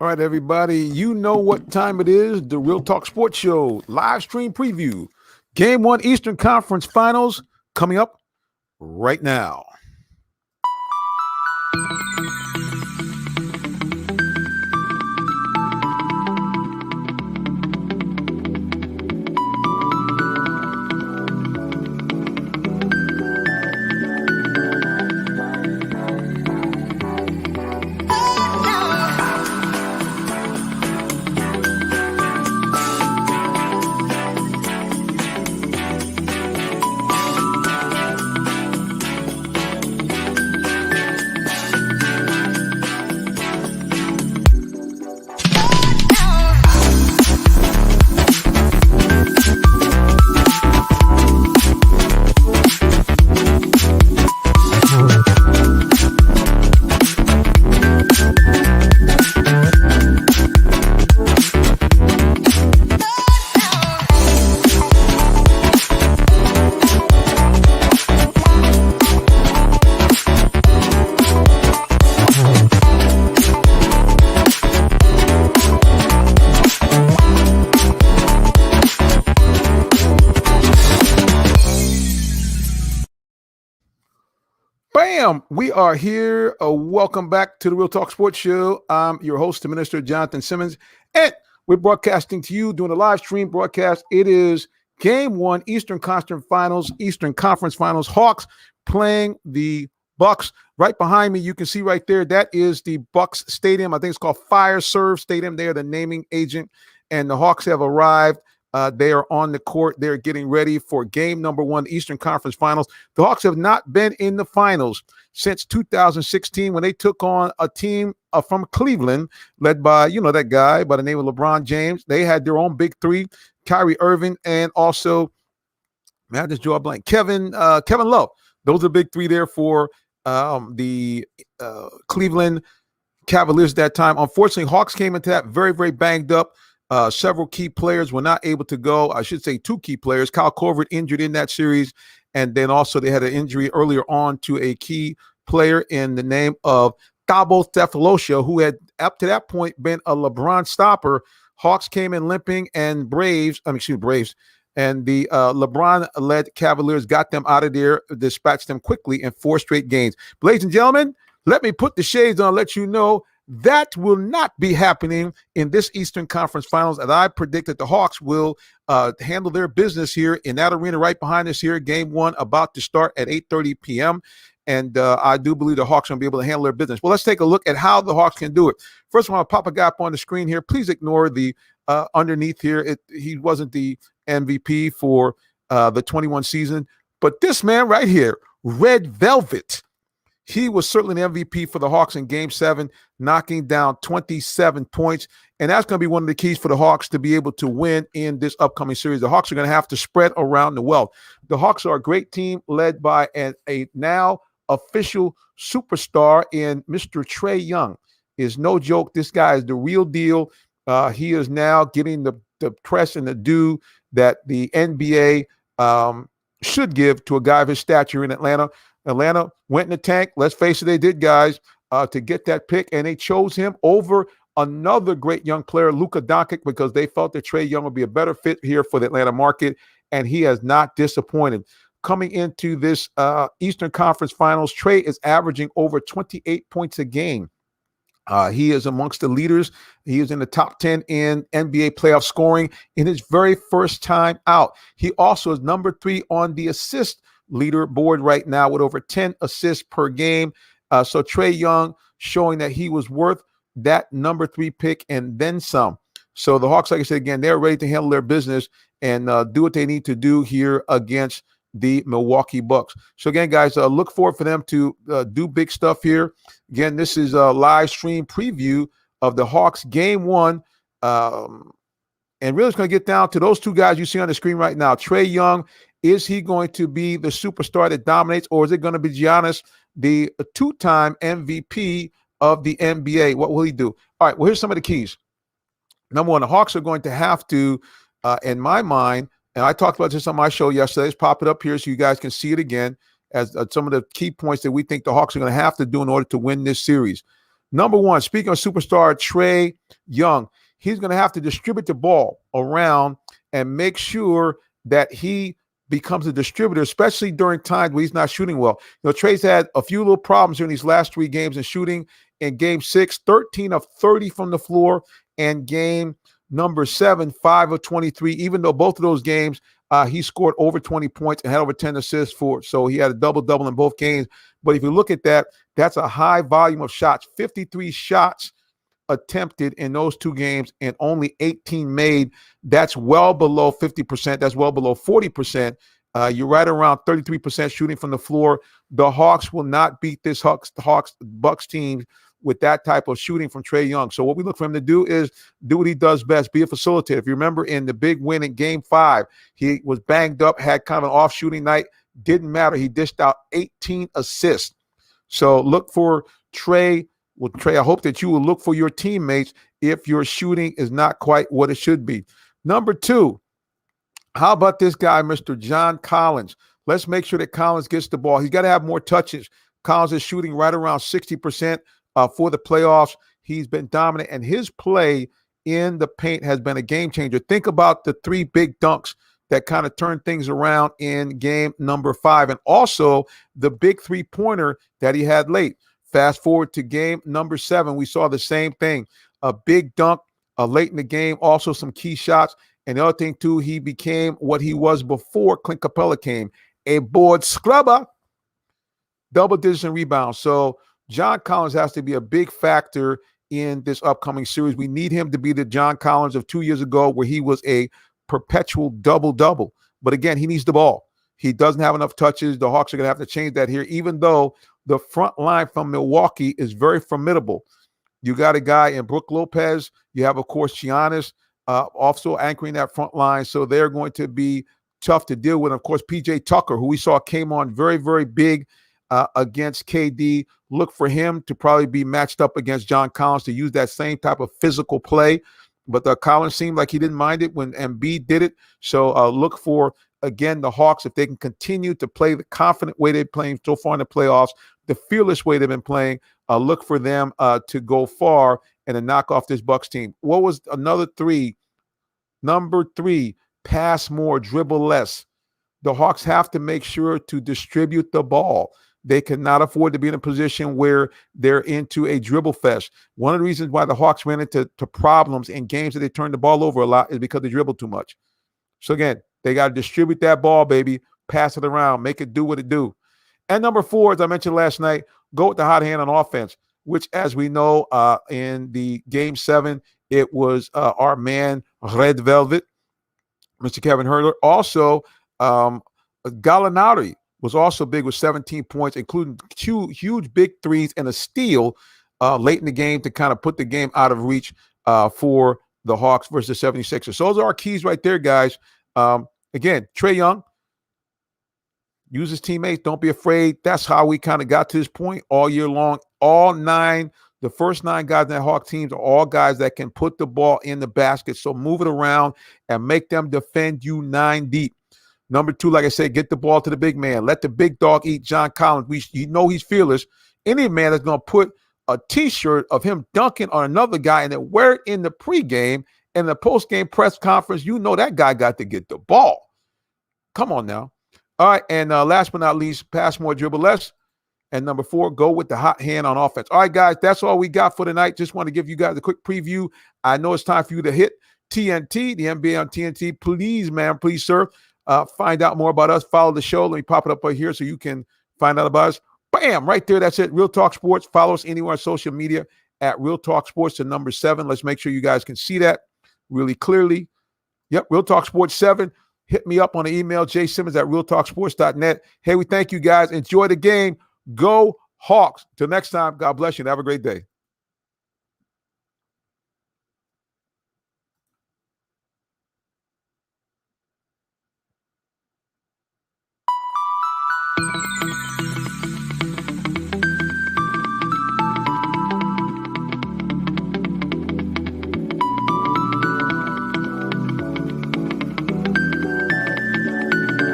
All right, everybody, you know what time it is. The Real Talk Sports Show live stream preview. Game 1 Eastern Conference Finals coming up right now. Bam! We are here. Welcome back to the Real Talk Sports Show. I'm your host, the Minister Jonathan Simmons, and we're broadcasting to you doing a live stream broadcast. It is Game 1 Eastern Conference Finals. Hawks playing the Bucks. Right behind me, you can see right there, that is the Bucks Stadium. I think it's called Fiserv Stadium. They are the naming agent, and the Hawks have arrived. They are on the court. They're getting ready for game number 1, Eastern Conference Finals. The Hawks have not been in the finals since 2016 when they took on a team from Cleveland led by, that guy by the name of LeBron James. They had their own big three, Kyrie Irving, and also, man, I just draw a blank, Kevin Love. Those are the big three there for the Cleveland Cavaliers at that time. Unfortunately, Hawks came into that very, very banged up. Several key players were not able to go. I should say 2 key players. Kyle Korver injured in that series. And then also they had an injury earlier on to a key player in the name of Thabo Sefolosha, who had up to that point been a LeBron stopper. Hawks came in limping and Braves. And the LeBron-led Cavaliers got them out of there, dispatched them quickly in 4 straight games. Ladies and gentlemen, let me put the shades on, let you know that will not be happening in this Eastern Conference Finals. And I predict that the Hawks will handle their business here in that arena right behind us here. Game 1 about to start at 8:30 p.m. And I do believe the Hawks are going to be able to handle their business. Well, let's take a look at how the Hawks can do it. First of all, I'll pop a guy up on the screen here. Please ignore the underneath here. He wasn't the MVP for the 21 season. But this man right here, Red Velvet, he was certainly the MVP for the Hawks in Game 7, knocking down 27 points. And that's going to be one of the keys for the Hawks to be able to win in this upcoming series. The Hawks are going to have to spread around the wealth. The Hawks are a great team led by a now official superstar in Mr. Trae Young. Is no joke. This guy is the real deal. He is now getting the press and the due that the NBA should give to a guy of his stature in Atlanta. Atlanta went in the tank. Let's face it, they did, guys, to get that pick, and they chose him over another great young player, Luka Doncic, because they felt that Trae Young would be a better fit here for the Atlanta market, and he has not disappointed. Coming into this Eastern Conference Finals, Trae is averaging over 28 points a game. He is amongst the leaders. He is in the top 10 in NBA playoff scoring in his very first time out. He also is number 3 on the assist leaderboard right now with over 10 assists per game. So Trae Young showing that he was worth that number 3 pick and then some. So the Hawks, like I said, again, they're ready to handle their business and do what they need to do here against the Milwaukee Bucks. So again, guys, look forward for them to do big stuff here. Again, this is a live stream preview of the Hawks Game 1. And really it's going to get down to those 2 guys you see on the screen right now. Trae Young, is he going to be the superstar that dominates, or is it going to be Giannis, the 2-time MVP of the NBA? What will he do? All right, well, here's some of the keys. Number 1, the Hawks are going to have to, in my mind, and I talked about this on my show yesterday. Let's pop it up here so you guys can see it again as some of the key points that we think the Hawks are going to have to do in order to win this series. Number one, speaking of superstar Trae Young, he's going to have to distribute the ball around and make sure that he becomes a distributor, especially during times where he's not shooting well. Trae's had a few little problems during these last 3 games in shooting. In game 6, 13 of 30 from the floor, and game number 7, 5 of 23, even though both of those games he scored over 20 points and had over 10 assists for. So he had a double-double in both games. But if you look at that, that's a high volume of shots, 53 shots attempted in those 2 games and only 18 made. That's well below 50%. That's well below 40%. You're right around 33% shooting from the floor. The Hawks will not beat this Bucks team with that type of shooting from Trae Young. So what we look for him to do is do what he does best, be a facilitator. If you remember in the big win in game 5, he was banged up, had kind of an off shooting night. Didn't matter. He dished out 18 assists. So look for Trae. Well, Trae, I hope that you will look for your teammates if your shooting is not quite what it should be. Number 2, how about this guy, Mr. John Collins? Let's make sure that Collins gets the ball. He's got to have more touches. Collins is shooting right around 60% for the playoffs. He's been dominant, and his play in the paint has been a game changer. Think about the 3 big dunks that kind of turned things around in game number 5, and also the big 3-pointer that he had late. Fast forward to game number 7, we saw the same thing. A big dunk late in the game, also some key shots. And the other thing, too, he became what he was before Clint Capella came, a board scrubber, double digits in rebounds. So John Collins has to be a big factor in this upcoming series. We need him to be the John Collins of 2 years ago where he was a perpetual double-double. But again, he needs the ball. He doesn't have enough touches. The Hawks are going to have to change that here, even though the front line from Milwaukee is very formidable. You got a guy in Brook Lopez. You have, of course, Giannis also anchoring that front line. So they're going to be tough to deal with. Of course, P.J. Tucker, who we saw came on very, very big against KD. Look for him to probably be matched up against John Collins to use that same type of physical play. But Collins seemed like he didn't mind it when Embiid did it. So look for, again, the Hawks, if they can continue to play the confident way they're playing so far in the playoffs, the fearless way they've been playing, look for them to go far and to knock off this Bucks team. What was another 3? Number 3, pass more, dribble less. The Hawks have to make sure to distribute the ball. They cannot afford to be in a position where they're into a dribble fest. One of the reasons why the Hawks ran into problems in games that they turned the ball over a lot is because they dribbled too much. So again, they got to distribute that ball, baby, pass it around, make it do what it do. And number 4, as I mentioned last night, go with the hot hand on offense, which, as we know, in the game 7, it was our man, Red Velvet, Mr. Kevin Huerter. Also, Gallinari was also big with 17 points, including 2 huge big threes and a steal late in the game to kind of put the game out of reach for the Hawks versus the 76ers. So those are our keys right there, guys. Again, Trae Young, use his teammates. Don't be afraid. That's how we kind of got to this point all year long. All 9, the first 9 guys in that Hawk teams are all guys that can put the ball in the basket. So move it around and make them defend you 9 deep. Number 2, like I said, get the ball to the big man. Let the big dog eat John Collins. You know he's fearless. Any man that's going to put a T-shirt of him dunking on another guy and then wear it in the pregame and the postgame press conference, you know that guy got to get the ball. Come on now. All right, and last but not least, pass more, dribble less. And number 4, go with the hot hand on offense. All right, guys, that's all we got for tonight. Just want to give you guys a quick preview. I know it's time for you to hit TNT, the NBA on TNT. Please, ma'am, please, sir, find out more about us. Follow the show. Let me pop it up right here so you can find out about us. Bam, right there. That's it. Real Talk Sports. Follow us anywhere on social media at Real Talk Sports, the number 7. Let's make sure you guys can see that really clearly. Yep, Real Talk Sports 7. Hit me up on the email, jsimmons@realtalksports.net. Hey, we thank you guys. Enjoy the game. Go Hawks. Till next time, God bless you and have a great day.